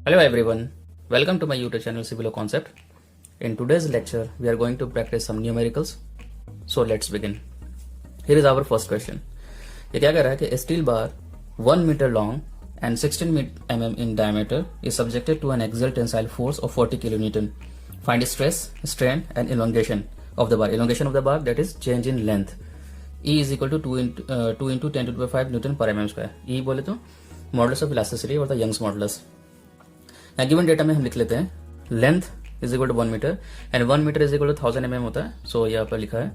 Hello everyone, welcome to my YouTube channel Civilo Concept. In today's lecture, we are going to practice some numericals. So let's begin. Here is our first question. ये क्या कह रहा है कि steel bar 1 meter long and 16 mm in diameter is subjected to an axial tensile force of 40 kN. Find stress, strain and elongation of the bar. Elongation of the bar, that is change in length. E is equal to 2 into 10 to the power 5 Newton per mm square. E बोले तो modulus of elasticity और the Young's modulus. Given data में हम लिख लेते हैं length is equal to 1 metre and 1 metre is equal to 1000 mm होता है. सो यहाँ पर लिखा है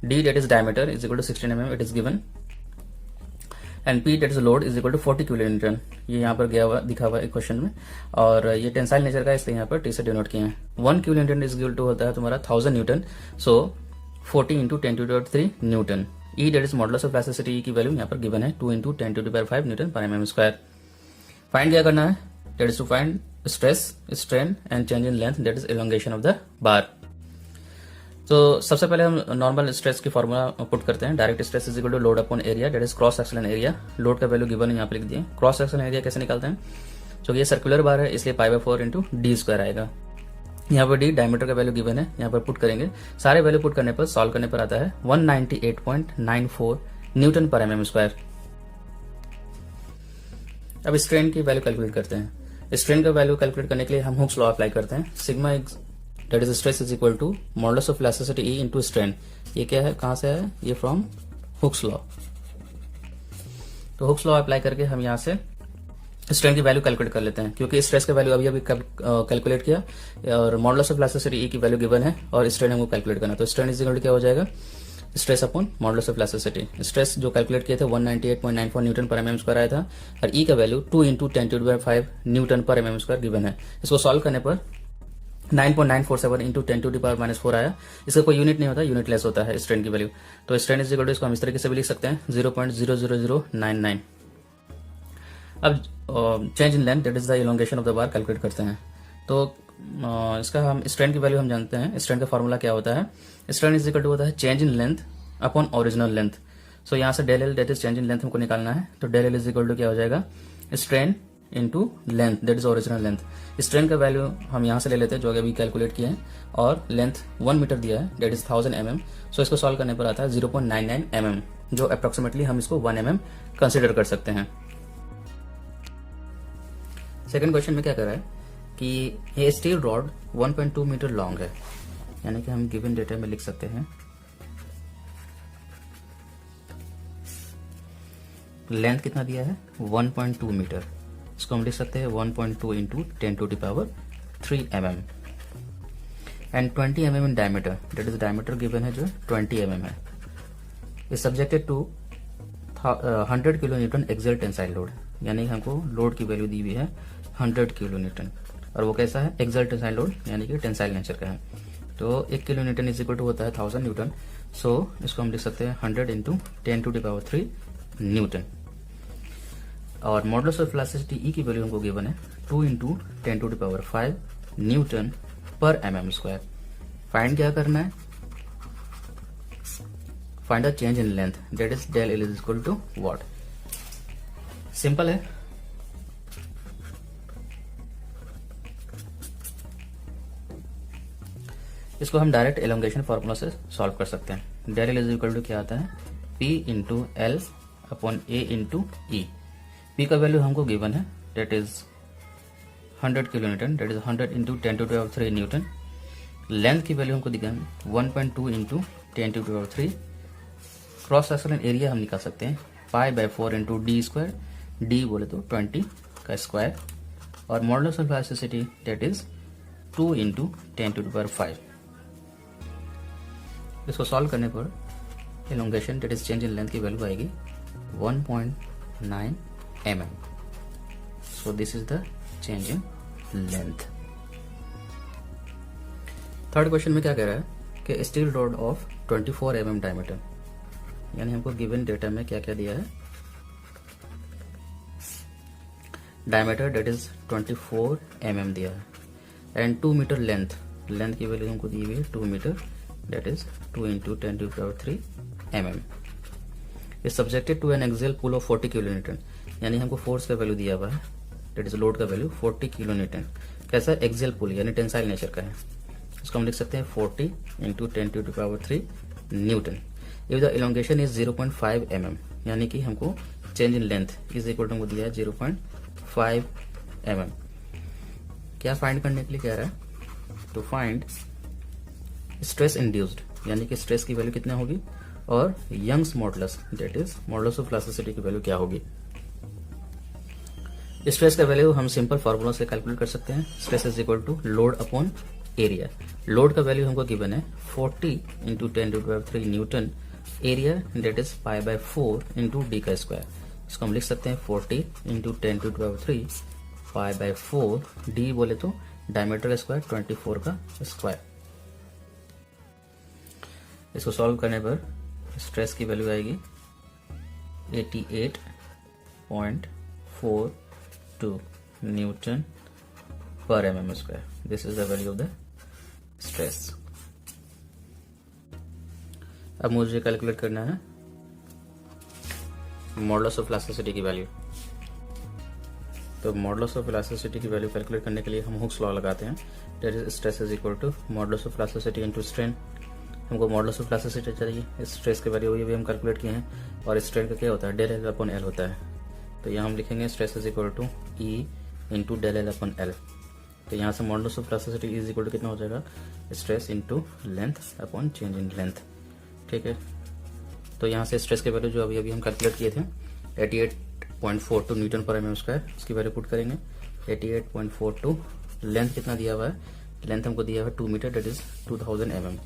D that is diameter is equal to 16 mm it is given and P that is load is equal to 40 kilonewton. ये यहाँ पर गया हुआ दिखा हुआ है क्वेश्चन में और ये टेंसाइल नेचर का इसलिए यहाँ पर टी से डिनोट किए हैं. 1 किलोन्यूटन इज इक्वल टू होता है तुम्हारा 1000 newton. So 40 into 10 to 3 newton. E that is modulus of elasticity की वैल्यू यहाँ पर गिवन है 2 इंटू 10 टू 5 न्यूटन पर mm स्क्वायर. फाइंड क्या करना है, that is to find stress, strain and change in length, that is elongation of the bar. तो सबसे पहले हम नॉर्मल स्ट्रेस की फॉर्मूला पुट करते हैं. Direct stress is equal to load upon area, that is cross sectional area. Load का value given यहाँ पे लिख दिए. क्रॉस सेक्शनल एरिया कैसे निकालते हैं, तो ये सर्कुलर बार है इसलिए π/4 इंटू डी स्क्वायर आएगा. यहाँ पर डी डायमीटर का वैल्यू गिवन है, यहाँ पर पुट करेंगे. सारे वैल्यू पुट करने पर सॉल्व करने पर आता है 198.94 न्यूटन पर mm स्क्वायर. अब स्ट्रेन की वैल्यू कैलकुलेट करते हैं. स्ट्रेन का वैल्यू कैलकुलेट करने के लिए हम हुक्स लॉ अप्लाई करते हैं. Sigma that is stress is equal to modulus of elasticity E into strain. ये क्या है, कहां से है, ये फ्रॉम हुक्स लॉ. तो हुक्स लॉ अप्लाई करके हम यहां से स्ट्रेन की वैल्यू कैलकुलेट कर लेते हैं क्योंकि स्ट्रेस का वैल्यू अभी कैलकुलेट किया और मॉडुलस ऑफ इलास्टिसिटी ई की वैल्यू गिवन है और स्ट्रेन हमको कैलकुलेट करना. तो स्ट्रेन इज इक्वल टू क्या हो जाएगा, stress upon modulus of elasticity. Stress जो कैलकुलेट किए थे 198.94 न्यूटन पर mm स्क्वायर आया था और ई का वैल्यू 2 इंटू 10 टू 5 न्यूटन पर mm स्क्वायर गिवन है. इसको सॉल्व करने पर 9.947 इंटू 10 टू -4 आया. इसका कोई यूनिट नहीं होता, यूनिट लेस होता है स्ट्रेन की वैल्यू. तो स्ट्रेन इज इक्वल टू इसको हम इस तरीके से भी लिख सकते हैं 0.00099. अब change in length that is the elongation of the bar calculate करते हैं. तो इसका हम स्ट्रेन की वैल्यू हम जानते हैं. स्ट्रेन का फॉर्मूला क्या होता है, स्ट्रेन इज इक्वल टू होता है change in length upon original length. So यहाँ से del L that is change in length हमको निकालना है. तो del L is equal to क्या हो जाएगा, strain into length that is original length. Strain का वैल्यू हम यहाँ से ले लेते हैं जो अभी कैलकुलेट किए हैं और लेंथ 1 मीटर दिया है दैट इज 1000 mm. सो इसको सॉल्व करने पर आता है 0.99 mm जो अप्रोक्सीमेटली हम इसको 1 mm कंसिडर कर सकते हैं. सेकेंड क्वेश्चन में क्या कर रहा है कि ये स्टील रॉड 1.2 मीटर लॉन्ग है, यानी कि हम गिवन डेटा में लिख सकते हैं लेंथ कितना दिया है 1.2 मीटर. इसको हम लिख सकते हैं 1.2 into 10 to the power 3 mm and 20 mm in diameter, that is diameter given है जो 20 mm है. Is subjected to 100 kilo newton axial tensile load, यानी हमको लोड की वैल्यू दी हुई है 100 किलो न्यूटन और वो कैसा है, एक्सियल टेंसाइल लोड यानी कि टेंसाइल नेचर का है. तो 1 kilo newton is equal to होता है 1000 न्यूटन. सो इसको हम लिख सकते हैं 100 into 10 to the power 3 newton. और मॉडुलस ऑफ इलास्टिसिटी ई की वैल्यू हमको गिवन है 2 into 10 to the power 5 newton पर mm स्क्वायर. फाइंड क्या करना है, find the change in length that is del L is equal to what. Simple है. इसको हम डायरेक्ट एलोंगेशन फॉर्मूला से सॉल्व कर सकते हैं. Del L is equal to क्या आता है, P into L upon A into E. P का वैल्यू हमको गिवन है that is 100 kilo newton, that is 100 into 10 to 3 न्यूटन. लेंथ की वैल्यू हमको दिखा 1.2 into 10 to 3. Cross sectional area हम निकाल सकते हैं π/4 इंटू डी स्क्वायर. डी बोले तो 20 का स्क्वायर और modulus of elasticity that is 2 into 10 to 5. इसको सॉल्व करने पर elongation that is change in length की वैल्यू आएगी 1.9 mm. So this is the change in length. Third question में क्या कह रहा है कि steel rod of 24 mm diameter, यानी हमको गिवन डेटा में क्या क्या दिया है, डायमीटर डेट इज 24 mm दिया है एंड 2 मीटर लेंथ. लेंथ की वैल्यू हमको दी हुई है 2 metre that is 2 into 10 to the power 3 mm is subjected to an axial pull of 40 kilonewton, यानी हमको फोर्स का वैल्यू दिया हुआ है दैट इज लोड का वैल्यू 40 किलो न्यूटन। कैसा है? एक्सियल पुल यानी टेंसाइल नेचर का है। इसको हम लिख सकते हैं 40 into 10⁻³ newton. If the elongation is 0.5 mm, यानी कि हमको change in length is equal to हमको दिया है 0.5 mm। क्या फाइंड करने के लिए कह रहा है? टू फाइंड स्ट्रेस इंड्यूस्ड, यानी कि स्ट्रेस की वैल्यू कितना होगी, और Young's modulus that is modulus of elasticity की वैल्यू क्या होगी। स्ट्रेस का वैल्यू हम सिंपल फार्मूला से कैलकुलेट कर सकते हैं। Stress is equal to load upon area. Load का वैल्यू हमको गिवन है 40 into 10⁻³ newton, area that is π/4 into D का स्क्वायर। इसको हम लिख सकते हैं 40 इंटू 10⁻³ π/4, डी बोले तो डायमीटर का स्क्वायर 24 का स्क्वायर। इसको सॉल्व करने पर स्ट्रेस की वैल्यू आएगी 88.42 newton per mm²। This is the value of the stress. अब मुझे कैलकुलेट करना है मॉडुलस ऑफ इलास्टिसिटी की वैल्यू। तो मॉडुलस ऑफ इलास्टिसिटी की वैल्यू कैलकुलेट करने के लिए हम हुक्स लॉ लगाते हैं। That is stress is equal to modulus of elasticity into strain. हमको मॉडुलस ऑफ इलास्टिसिटी चाहिए, स्ट्रेस की वैल्यू ये भी हम कैलकुलेट किए हैं, और स्ट्रेन का क्या होता है? del L अपॉन L होता है। तो यहाँ हम लिखेंगे stress is equal to E into del L upon L। तो यहाँ से modulus of elasticity is equal to कितना हो जाएगा? Stress into length upon change in length. ठीक है, तो यहाँ से स्ट्रेस की वैल्यू जो अभी हम कैलकुलेट किए थे 88.42 न्यूटन पर mm², इसकी वैल्यू पुट करेंगे 88.42। लेंथ कितना दिया हुआ है? लेंथ हमको दिया हुआ है 2 metre, that is 2000 mm।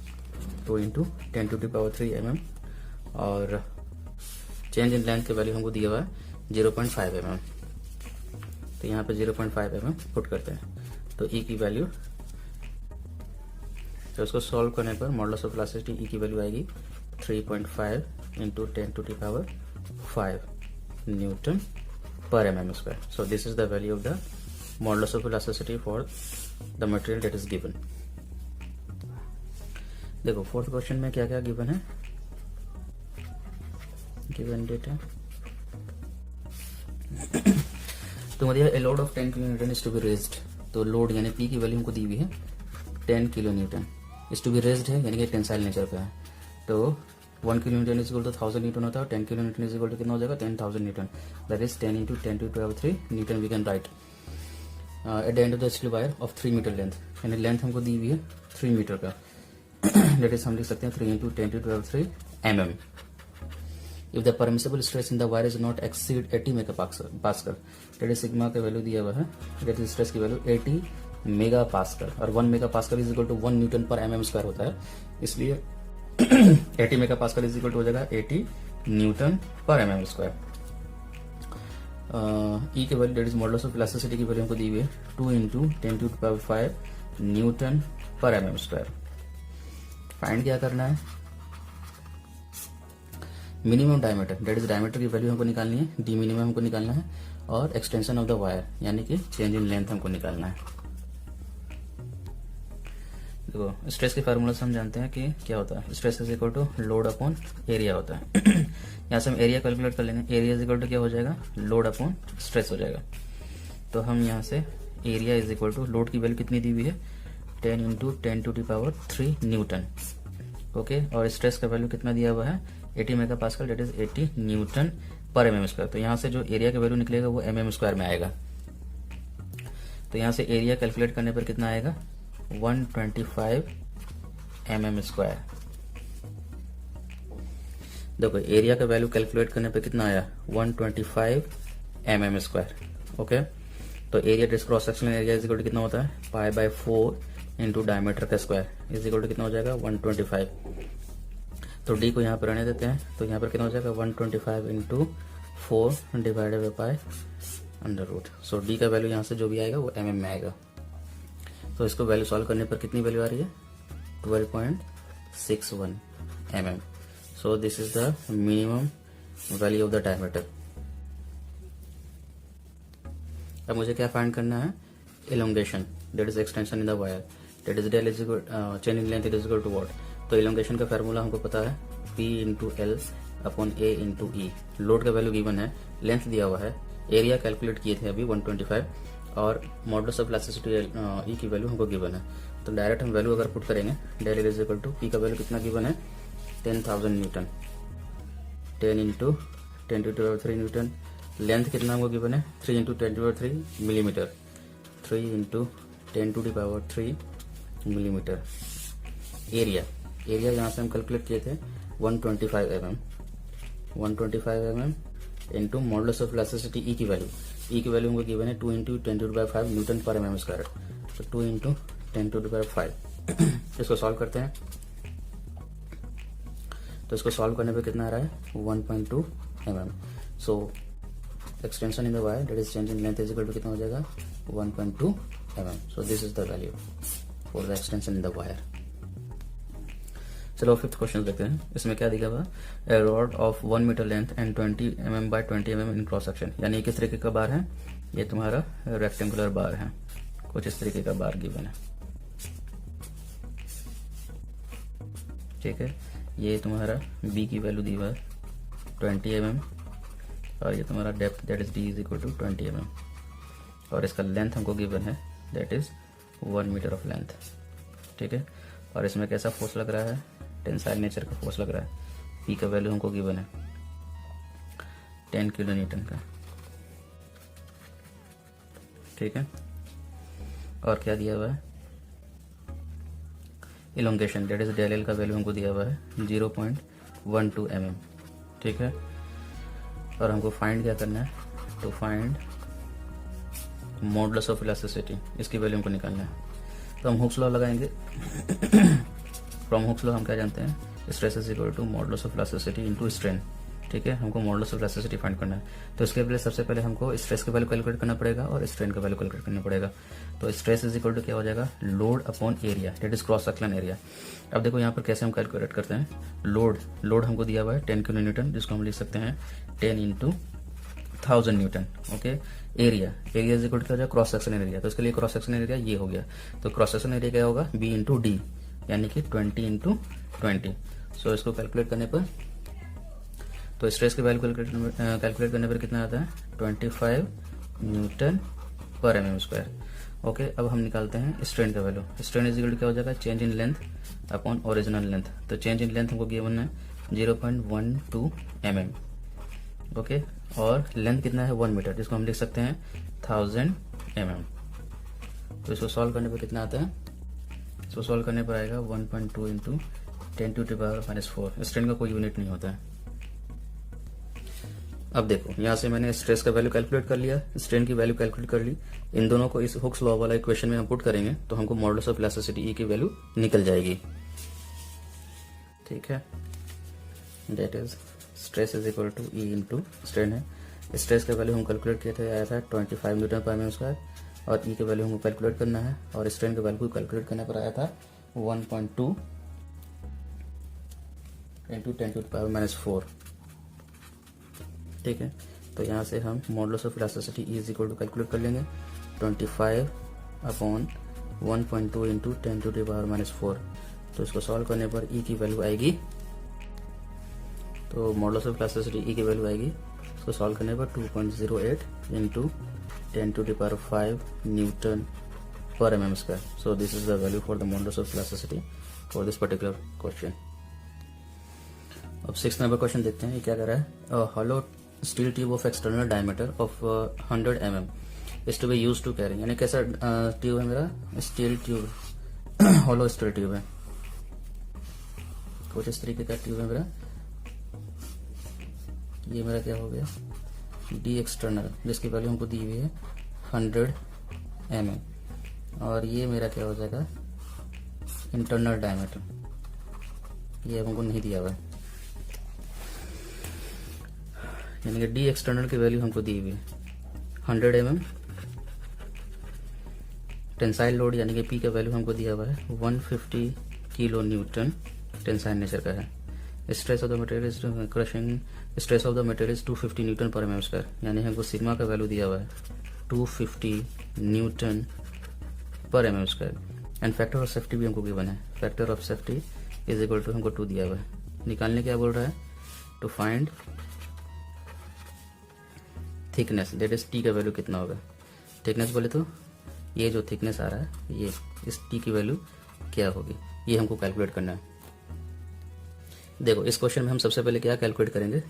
2 into 10⁻³ mm, और चेंज इन लेंथ की वैल्यू हमको दिया हुआ है 0.5 mm। तो यहाँ पे 0.5 mm पुट करते हैं, तो E की वैल्यू, तो उसको सॉल्व करने पर मॉडुलस ऑफ इलास्टिसिटी E की वैल्यू आएगी 3.5 into 10⁵ newton per mm²। So this is the value of the modulus of elasticity for the material that is given. देखो फोर्थ क्वेश्चन में क्या क्या गिवन है, गिवन डेटा तो मतलब a load of 10 kilo newton is to be raised. तो load यानी P की वैल्यू हमको दी हुई है 10 kilo newton, is to be raised है यानी कि टेंसाइल नेचर का है। तो 1 kilo newton is equal to 1000 newton होता है, और 10 kilo newton is equal to कितना हो जाएगा? 10,000 newton. That is 10 into 10⁻³ newton we can write at the end of the steel wire of 3 metre length, यानी लेंथ हमको दी हुई है 3 मीटर का। दैट इज हम लिख सकते हैं 3 into 10⁻³ mm। If the permissible stress in the wire is not exceed 80 megapascal, that is sigma का वैल्यू दिया हुआ है, दैट इज स्ट्रेस की वैल्यू 80 मेगापास्कल, और 1 megapascal is equal to 1 newton per mm² होता है, इसलिए 80 मेगापास्कल इज इक्वल टू हो जाएगा 80 न्यूटन पर mm²। E की value that is modulus of elasticity की वैल्यू हमको दी हुई है 2 into 10⁵ newton per mm²। Find क्या करना है? Minimum diameter, that is diameter की वैल्यू हमको निकालनी है, डी मिनिमम हमको निकालना है, और एक्सटेंशन ऑफ द वायर यानी कि चेंज इन लेंथ हमको निकालना है। देखो स्ट्रेस के फार्मूला से हम जानते हैं कि क्या होता है, stress is equal to load upon area होता है। यहाँ से हम एरिया कैलकुलेट कर लेंगे, एरिया इज इक्वल टू क्या हो जाएगा? लोड अपॉन स्ट्रेस हो जाएगा। तो हम यहाँ से area is equal to load की वैल्यू कितनी दी हुई है? 10 इंटू 10⁻³ न्यूटन। ओके, और स्ट्रेस का वैल्यू कितना दिया हुआ है? 80 megapascal, that is 80 Newton per mm²। तो यहाँ से जो एरिया का वैल्यू निकलेगा वो mm² में आएगा। तो यहाँ से एरिया कैलकुलेट करने पर कितना आएगा? 125 mm²। देखो एरिया का वैल्यू कैलकुलेट करने पर कितना आया? 125 mm²। ओके, तो area this cross sectional area is equal to कितना होता है? π/4 इंटू डायमीटर का स्क्वायर इज इक्वल टू कितना हो जाएगा? 125। तो डी को यहाँ पर रहने देते हैं, तो यहाँ पर कितना हो जाएगा? 125 into 4 divided by √। So D का वैल्यू यहाँ से जो भी आएगा वो mm में आएगा। तो इसको वैल्यू सॉल्व करने पर कितनी वैल्यू आ रही है? 12.61 mm। So this is the minimum value of the diameter. अब मुझे क्या फाइंड करना है? Elongation, that is extension in the wire, that is del is equal change in length is equal to what? तो elongation का formula हमको पता है P into L upon A into E। Load का वैल्यू गिवन है, length दिया हुआ है एरिया कैलकुलेट किए थे अभी 125 और मॉडुलस ऑफ इलास्टिसिटी ई की वैल्यू हमको गिवन है। तो डायरेक्ट हम वैल्यू अगर पुट करेंगे डेल इज इक्वल टू ई का वैल्यू कितना गिवन है 10,000 न्यूटन, 10 इंटू 10⁻³ न्यूटन। लेंथ कितना हमको गिवन है 3 into 10⁻³ millimetre, 3 into 10⁻³ millimetre. Area यहाँ से हम कैलकुलेट किए थे 125 mm, 125 mm into modulus of elasticity E की वैल्यू हमको गिवन है 2 इंटू 10⁵ न्यूटन पर mm स्क्वायर। तो 2 इंटू 10⁵। इसको सॉल्व करते हैं तो इसको सॉल्व करने पे कितना आ रहा है 1.2 mm। So extension in the wire that is change in length is equal to कितना हो जाएगा 1.2 mm। So this is the value for the extension in the wire. चलो फिफ्थ क्वेश्चन देखते हैं। इसमें क्या दिया हुआ a rod of 1 metre length and 20 mm by 20 mm in cross section, यानी किस तरीके का बार है, ये तुम्हारा रेक्टेंगुलर बार है, कुछ इस तरीके का बार गिवन है। ठीक है, ये तुम्हारा b की वैल्यू दी हुआ है 20 mm और ये तुम्हारा depth that is d is equal to 20 mm और इसका लेंथ हमको गिवन है that is 1 metre of length. ठीक है, और इसमें कैसा फोर्स लग रहा है, टेंसाइल नेचर का फोर्स लग रहा है। P का वैल्यू हमको गिवन है 10 किलो न्यूटन का। ठीक है, और क्या दिया हुआ है elongation that is del L का वैल्यू हमको दिया हुआ है 0.12 mm। ठीक है, और हमको फाइंड क्या करना है, to find modulus of elasticity, इसकी वैल्यू हमको निकालना है। तो हम हुक्स लॉ लगाएंगे। फ्रॉम हुक्स लॉ हम क्या जानते हैं, stress is equal to modulus of elasticity into strain. ठीक है, हमको मॉडुलस ऑफ इलास्टिसिटी फाइंड करना है। तो इसके लिए सबसे पहले हमको स्ट्रेस का वैल्यू कैलकुलेट करना पड़ेगा और स्ट्रेन का वैल्यू कैलकुलेट करना पड़ेगा। तो स्ट्रेस इज इक्वल टू क्या हो जाएगा, load upon area that is cross section area. अब देखो यहाँ पर कैसे हम कैलकुलेट करते हैं, लोड हमको दिया हुआ है 10 किलो न्यूटन, जिसको हम लिख सकते हैं 10 into 1000 newton. Okay, area is equal to क्या हो जाएगा, क्रॉस सेक्शन एरिया। तो इसके लिए क्रॉस सेक्शन एरिया ये हो गया, तो क्रॉस सेक्शन एरिया क्या होगा b इंटू डी, यानी कि 20 इंटू 20। सो इसको कैलकुलेट करने पर, तो स्ट्रेस की वैल्यू कैलकुलेट करने पर कितना आता है 25 न्यूटन पर mm स्क्वायर। ओके, अब हम निकालते हैं स्ट्रेन का value. Strain is equal to क्या हो जाएगा, change in length upon original length. तो चेंज इन लेंथ हमको गिवन है 0.12 mm। ओके, और लेंथ कितना है 1 मीटर, जिसको हम लिख सकते हैं 1000 mm। तो इसको सॉल्व करने पर कितना आता है, इसको सॉल्व करने पर आएगा 1.2 इंटू 10⁻⁻⁴। स्ट्रेन का कोई यूनिट नहीं होता है। अब देखो यहाँ से मैंने स्ट्रेस का वैल्यू कैलकुलेट कर लिया, स्ट्रेन की वैल्यू कैलकुलेट कर ली। इन दोनों को इस हुक्स लॉ वाला इक्वेशन में हम पुट करेंगे तो हमको मॉडुलस ऑफ इलास्टिसिटी ई की वैल्यू निकल जाएगी। ठीक है, that is stress is equal to E into strain है। स्ट्रेस का वैल्यू हम कैलकुलेट किए थे, आया था 25 न्यूटन पर mm स्क्वायर, और ई के वैल्यू हमको कैलकुलेट करना है, और स्ट्रेन का वैल्यू कैलकुलेट करने पर आया था 1.2 इंटू 10⁻⁴। ठीक है, तो यहाँ से हम modulus of elasticity E is equal to calculate कर लेंगे 25 अपॉन 1.2 इंटू 10⁻⁴। तो इसको सॉल्व करने पर ई की वैल्यू आएगी, तो मॉडुलस ऑफ इलास्टिसिटी ई की वैल्यू आएगी, इसको सॉल्व करने पर 2.08 इंटू 10⁵ न्यूटन पर mm square. So this is the value for the modulus of elasticity for this particular question. अब 6 नंबर क्वेश्चन देखते हैं, ये क्या कर रहा है, hollow steel tube of external diameter of 100 mm is to be used to carry, यानी कैसा ट्यूब है मेरा, steel tube, hollow steel tube है, कुछ इस तरीके का ट्यूब है मेरा। ये मेरा क्या हो गया डी एक्सटर्नल, जिसकी वैल्यू हमको दी हुई है 100 mm, और ये मेरा क्या हो जाएगा इंटरनल डायमीटर, ये हमको नहीं दिया हुआ है, यानी कि डी एक्सटर्नल की वैल्यू हमको दी हुई है 100 mm। टेंसाइल लोड यानी कि पी का वैल्यू हमको दिया हुआ है 150 किलो न्यूटन, टेंसाइल नेचर का है। Stress of the material is crushing, stress of the material is 250 newton पर mm स्क्वायर, यानी हमको सिग्मा का वैल्यू दिया हुआ है 250 न्यूटन पर mm square. And factor of safety भी हमको गिवन है, factor of safety is equal to हमको 2 दिया हुआ है। निकालने क्या बोल रहा है, to find thickness that is T का वैल्यू कितना होगा। थिकनेस बोले तो ये जो थिकनेस आ रहा है ये इस टी की वैल्यू क्या होगी, ये हमको कैलकुलेट करना है। देखो इस क्वेश्चन में हम सबसे पहले क्या कैलकुलेट करेंगे,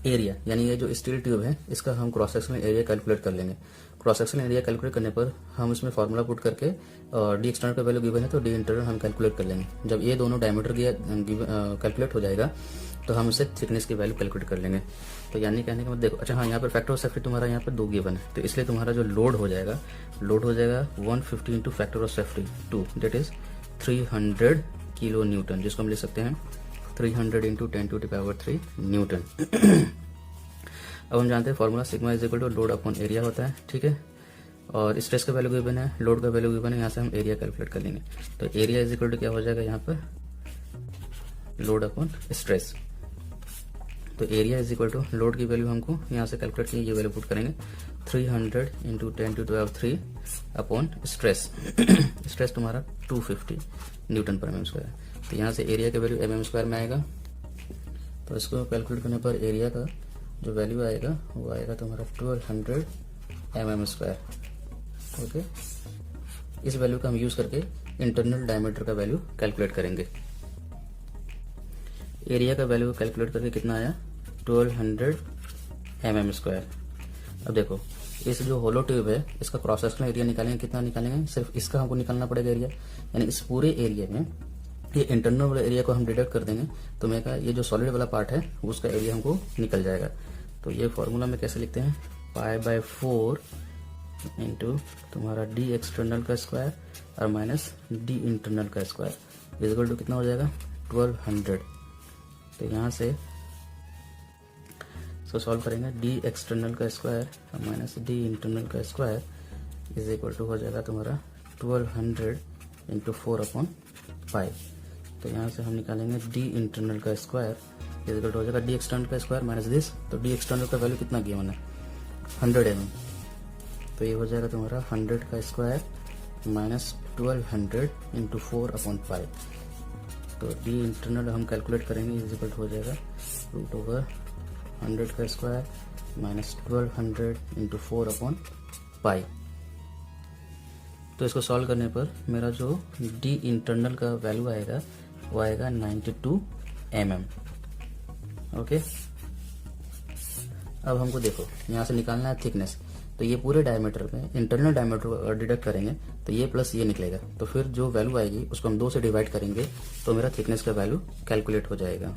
एरिया, यानी ये जो स्टील ट्यूब है इसका हम क्रॉस सेक्शनल एरिया कैलकुलेट कर लेंगे। क्रॉस सेक्शनल एरिया कैलकुलेट करने पर हम इसमें फार्मूला पुट करके डी एक्सटर्नल का वैल्यू गिवन है तो डी इंटरनल हम कैलकुलेट कर लेंगे। जब ये दोनों डायमीटर कैलकुलेट हो जाएगा तो हम उससे थिकनेस की वैल्यू कैलकुलेट कर लेंगे। तो यानी कहने का मतलब देखो, अच्छा हाँ, यहाँ पर फैक्टर ऑफ सेफ्टी तुम्हारा यहाँ पर 2 गिवन है, तो इसलिए तुम्हारा जो लोड हो जाएगा 150 into factor of safety 2 that is 300 kilo Newton, जिसको हम लिख सकते हैं 300 इंटू 10⁻³ न्यूटन। अब हम जानते हैं formula sigma is equal to load upon area होता है, ठीक है। और स्ट्रेस का वैल्यू गिवन है, लोड का वैल्यू गिवन है, यहाँ से हम एरिया कैलकुलेट कर लेंगे। तो एरिया इज इक्वल टू क्या हो जाएगा यहाँ पर, लोड अपॉन स्ट्रेस। तो area is equal to load की वैल्यू हमको यहाँ से कैलकुलेट की, ये वैल्यू पुट करेंगे 300 इंटू 10⁻³ अपॉन स्ट्रेस। स्ट्रेस तुम्हारा 250 न्यूटन पर mm स्क्वायर। तो यहाँ से एरिया का वैल्यू mm स्क्वायर में आएगा, तो इसको कैलकुलेट करने पर एरिया का जो वैल्यू आएगा वो आएगा तुम्हारा 1200 mm स्क्वायर। ओके, इस वैल्यू का हम यूज करके इंटरनल डायमीटर का वैल्यू कैलकुलेट करेंगे। एरिया का वैल्यू कैलकुलेट करके कितना आया 1200 mm स्क्वायर। अब देखो इस जो होलो ट्यूब है इसका क्रॉस सेक्शनल एरिया निकालेंगे, कितना निकालेंगे, सिर्फ इसका हमको निकालना पड़ेगा एरिया, यानी इस पूरे एरिया में ये इंटरनल वाला एरिया को हम डिडक्ट कर देंगे तो मैं कहा ये जो सॉलिड वाला पार्ट है उसका एरिया हमको निकल जाएगा। तो ये फॉर्मूला में कैसे लिखते हैं, π/4 इंटू तुम्हारा डी एक्सटर्नल का स्क्वायर और माइनस डी इंटरनल का स्क्वायर इक्वल टू कितना हो जाएगा 1200। तो यहाँ से इसको सॉल्व करेंगे, डी एक्सटर्नल का स्क्वायर और माइनस डी इंटरनल का स्क्वायर इज इक्वल टू हो जाएगा तुम्हारा 1200 इंटू 4/π। तो यहाँ से हम निकालेंगे डी इंटरनल का स्क्वायर इज इक्वल टू हो जाएगा डी एक्सटर्नल का स्क्वायर माइनस दिस। तो डी एक्सटर्नल का वैल्यू कितना गिवन है 100 mm, तो ये हो जाएगा तुम्हारा 100 का स्क्वायर माइनस 1200 इंटू 4/π। तो डी इंटरनल हम कैलकुलेट करेंगे इज इक्वल टू हो जाएगा √100 का स्क्वायर माइनस 1200 इंटू 4/π। तो इसको सॉल्व करने पर मेरा जो डी इंटरनल का वैल्यू आएगा वो आएगा 92 mm। ओके, अब हमको देखो यहाँ से निकालना है थिकनेस, तो ये पूरे डायमीटर में इंटरनल डायमीटर डिडक्ट करेंगे तो ये प्लस ये निकलेगा, तो फिर जो वैल्यू आएगी उसको हम 2 से डिवाइड करेंगे तो मेरा थिकनेस का वैल्यू कैलकुलेट हो जाएगा।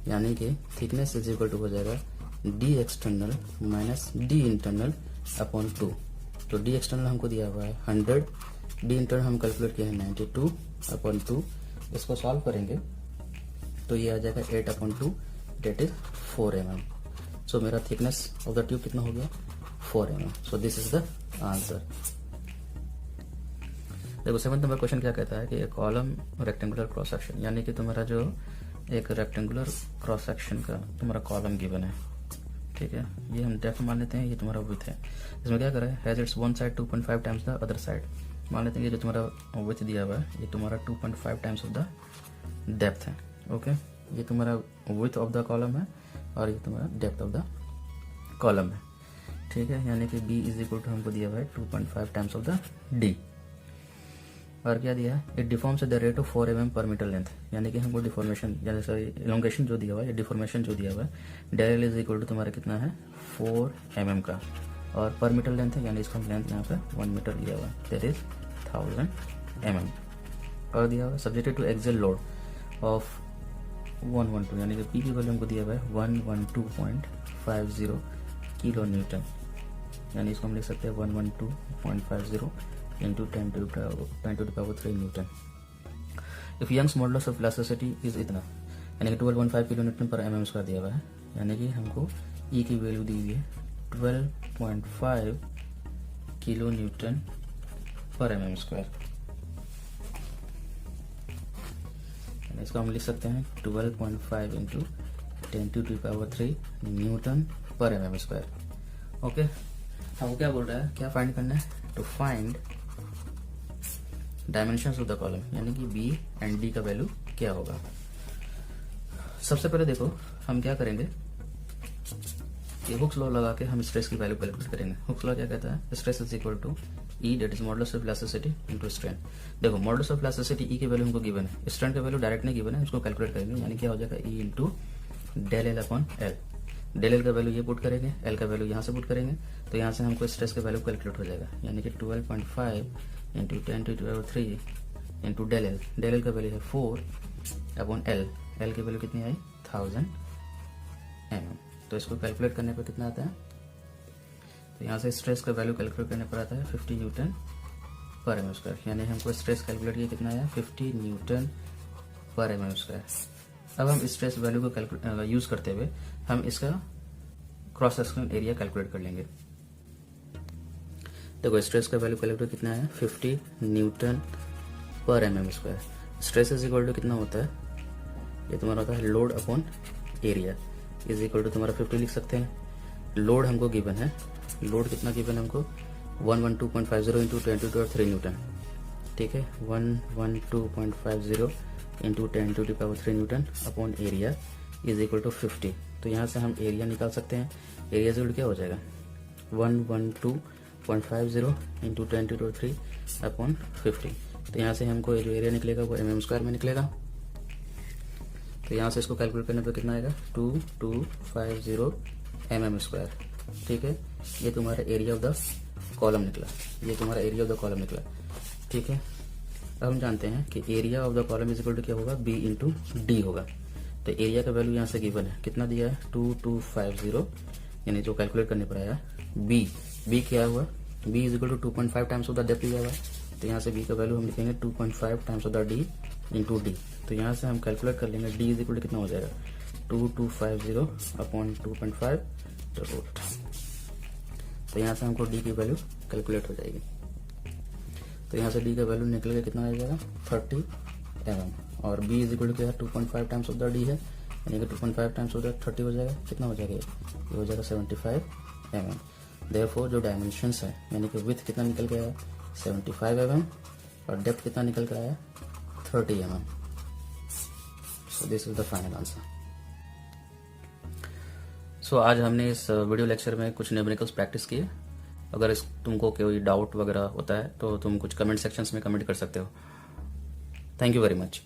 यानी कि थिकनेस इज इक्वल टू हो जाएगा D external minus D internal upon 2। तो डी एक्सटर्नल हमको दिया हुआ है 100, डी इंटरनल हम कैलकुलेट किए हैं 92/2। इसको सॉल्व करेंगे तो ये आ जाएगा 8/2 डेट इज 4 mm। सो मेरा थिकनेस ऑफ द ट्यूब कितना हो गया 4 mm। So this is the answer. देखो 7th नंबर क्वेश्चन क्या कहता है कि कॉलम रेक्टेंगुलर क्रॉस सेक्शन, यानी कि तुम्हारा जो एक रेक्टेंगुलर क्रॉस सेक्शन का तुम्हारा कॉलम गिवन है, ठीक है। ये हम डेप्थ मान लेते हैं, ये तुम्हारा विड्थ है। इसमें क्या करें, has its one side 2.5 times the other side. मान लेते हैं ये जो तुम्हारा विड्थ दिया हुआ है ये तुम्हारा 2.5 टाइम्स ऑफ द डेप्थ है। ओके, ये तुम्हारा विड्थ ऑफ द कॉलम है और ये तुम्हारा डेप्थ ऑफ द कॉलम है, ठीक है। यानी कि b इज इक्वल टू हमको दिया हुआ है 2.5 टाइम्स ऑफ द d। और क्या दिया है, it deforms at the rate of 4 mm पर मीटर लेंथ, यानी कि हमको डिफॉर्मेशन यानी सॉरी इलोंगेशन जो दिया हुआ है, डिफॉर्मेशन जो दिया हुआ है डेल इज इक्वल टू तुम्हारा कितना है 4 mm का, और पर मीटर लेंथ है यानी इसका लेंथ यहाँ पे 1 मीटर लिया हुआ है दैट इज 1000 mm। और दिया हुआ है subjected to axial load of 112, यानी कि पी की वैल्यू हमको दिया हुआ है 112.50 किलो न्यूटन, यानी इसको हम लिख सकते हैं 112.50 into 10⁻³ newton. If Young's modulus of elasticity is इतना, यानी कि 12.5 किलो न्यूटन पर mm स्क्वायर दिया हुआ है, यानी कि हमको E की वैल्यू दी हुई है 12.5 किलो न्यूटन पर mm स्क्वायर। इसको हम लिख सकते हैं 12.5 इंटू 10⁻³ न्यूटन पर mm स्क्वायर। ओके, हमको क्या बोल रहा है, क्या फाइंड करना है, to find dimensions of the column, यानी कि बी एंड डी का वैल्यू क्या होगा। सबसे पहले देखो हम क्या करेंगे, कि हुक्स लॉ लगा के हम स्ट्रेस की वैल्यू कैलकुलेट करेंगे। हुक्स लॉ क्या कहता है, stress is equal to E that is modulus of elasticity into strain. देखो मॉडुलस ऑफ इलास्टिसिटी ई की वैल्यू हमको गिवन है, स्ट्रेन का वैल्यू डायरेक्ट नहीं गिवन है, उसको कैलकुलेट करेंगे, यानी क्या हो जाएगा E into del L upon L. Del L का वैल्यू ये पुट करेंगे, एल का वैल्यू यहाँ से पुट करेंगे, तो यहाँ से हमको स्ट्रेस का वैल्यू कैलकुलेट हो जाएगा, यानी कि 12.5 इंटू 10⁻³ इंटू डेल एल का वैल्यू है 4 अपॉन एल की वैल्यू कितनी आई 1000 mm। तो इसको कैलकुलेट करने पर कितना आता है, तो यहाँ से स्ट्रेस का वैल्यू कैलकुलेट करने पर आता है 50 न्यूटन पर mm², यानी हमको स्ट्रेस कैलकुलेट किया कितना आया 50 न्यूटन पर mm²। अब हम स्ट्रेस वैल्यू को यूज करते हुए हम इसका क्रॉस सेक्शनल एरिया कैलकुलेट कर लेंगे। देखो स्ट्रेस का वैल्यू कैलकुलेट कितना है 50 Newton per mm²। Stress is equal to कितना होता है, ये तुम्हारा होता है load upon area is equal to तुम्हारा 50 लिख सकते हैं। लोड हमको गिवन है, लोड कितना गिवन है हमको 112.50 इंटू 10⁻³ न्यूटन, ठीक है 112.50 into 10⁻³ newton upon area is equal to 50। तो यहाँ से हम एरिया निकाल सकते हैं, एरिया इक्वल क्या हो जाएगा 112.50 इंटू 10⁻³ अपॉन 50। तो यहाँ से हमको जो एरिया निकलेगा वो mm² में निकलेगा। तो यहाँ से इसको कैलकुलेट करने पर कितना आएगा 2250 mm², ठीक है। ये तुम्हारा एरिया ऑफ द कॉलम निकला, ये तुम्हारा एरिया ऑफ द कॉलम निकला, ठीक है। अब हम जानते हैं कि area of the column is equal to क्या होगा बी इंटू डी होगा। तो एरिया का वैल्यू यहाँ से गिवन है, कितना दिया है 2250, यानी जो कैलकुलेट करने पर आया बी क्या हुआ, B is equal to 2.5 times of the depth दिया हुआ है। तो यहाँ से बी का वैल्यू हम लिखेंगे 2.5 times of the D into D. तो यहाँ से हम कैलकुलेट कर लेंगे डी इज इक्वल टू कितना हो जाएगा 2250 अपॉन 2.5 तो रूट। तो यहाँ से हमको डी की वैल्यू कैलकुलेट हो जाएगी। तो यहाँ से डी का वैल्यू निकल के कितना आ जाएगा 30 mm, और बी इज इक्वल टू क्या है 2.5 टाइम्स ऑफ द डी है, यानी कि 2.5 टाइम्स ऑफ द 30 हो जाएगा, कितना हो जाएगा ये हो जाएगा 75 mm। देयरफॉर जो डायमेंशंस है यानी कि विड्थ कितना निकल के आया 75 mm और डेप्थ कितना निकल कर आया 30 mm। So this is the final answer. So आज हमने इस वीडियो लेक्चर में कुछ न्यूमेरिकल्स प्रैक्टिस किए। अगर तुमको कोई डाउट वगैरह होता है तो तुम कुछ कमेंट सेक्शंस में कमेंट कर सकते हो। Thank you very much.